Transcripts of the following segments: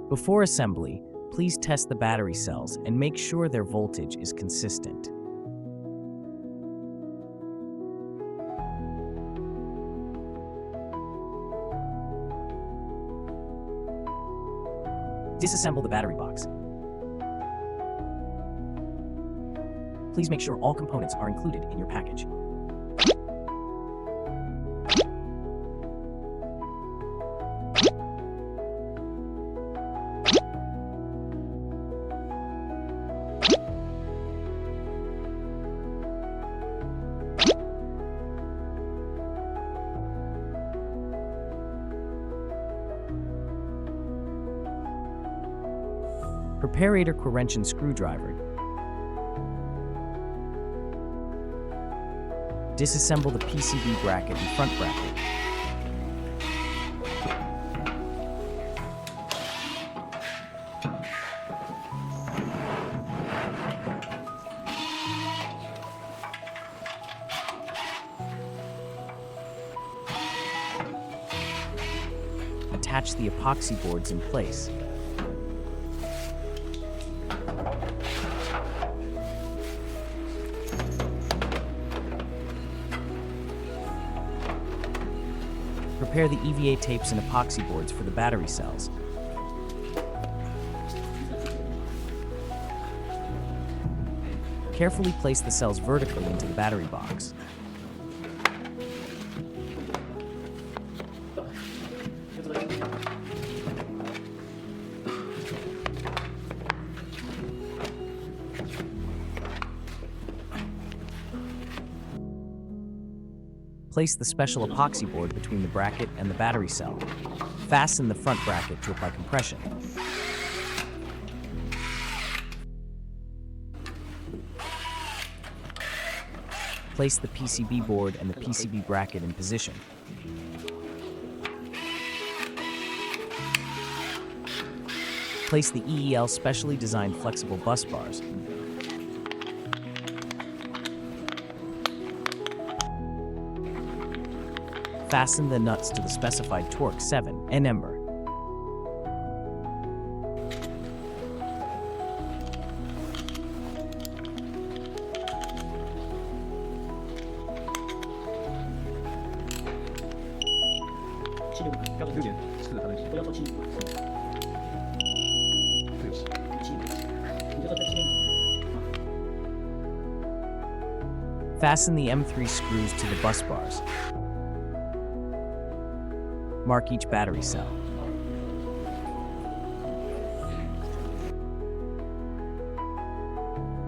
Before assembly, please test the battery cells and make sure their voltage is consistent. Disassemble the battery box. Please make sure all components are included in your package. Preparator Quarention screwdriver. Disassemble the PCB bracket and front bracket. Attach the epoxy boards in place. Prepare the EVA tapes and epoxy boards for the battery cells. Carefully place the cells vertically into the battery box. Place the special epoxy board between the bracket and the battery cell. Fasten the front bracket to apply compression. Place the PCB board and the PCB bracket in position. Place the EEL specially designed flexible bus bars. Fasten the nuts to the specified torque 7 Nm. Fasten the M3 screws to the bus bars. Mark each battery cell.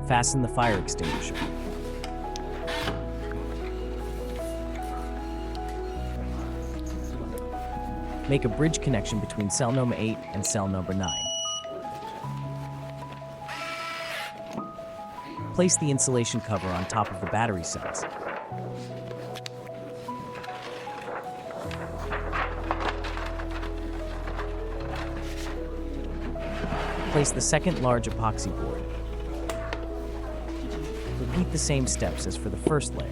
Fasten the fire extinguisher. Make a bridge connection between cell number 8 and cell number 9. Place the insulation cover on top of the battery cells. Place the second large epoxy board. Repeat the same steps as for the first layer.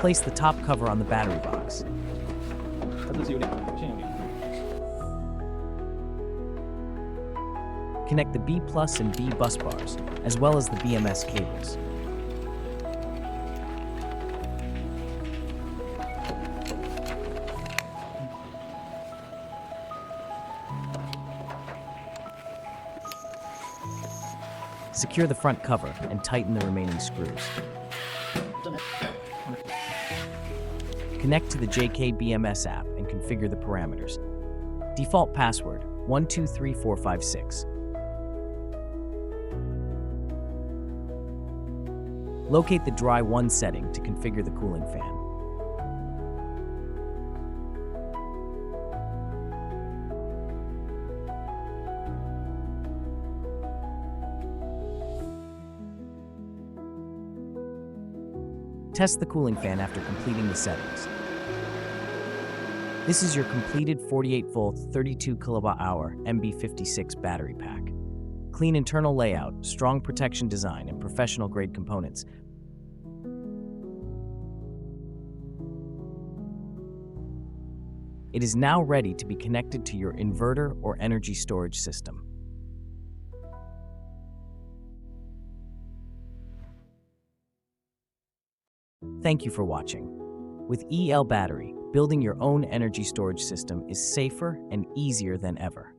Place the top cover on the battery box. Connect the B+ and B bus bars, as well as the BMS cables. Secure the front cover and tighten the remaining screws. Connect to the JK-BMS app and configure the parameters. Default password 123456. Locate the Dry 1 setting to configure the cooling fan. Test the cooling fan after completing the settings. This is your completed 48-volt, 32 kWh MB56 battery pack. Clean internal layout, strong protection design, and professional-grade components. It is now ready to be connected to your inverter or energy storage system. Thank you for watching. With EEL Battery, building your own energy storage system is safer and easier than ever.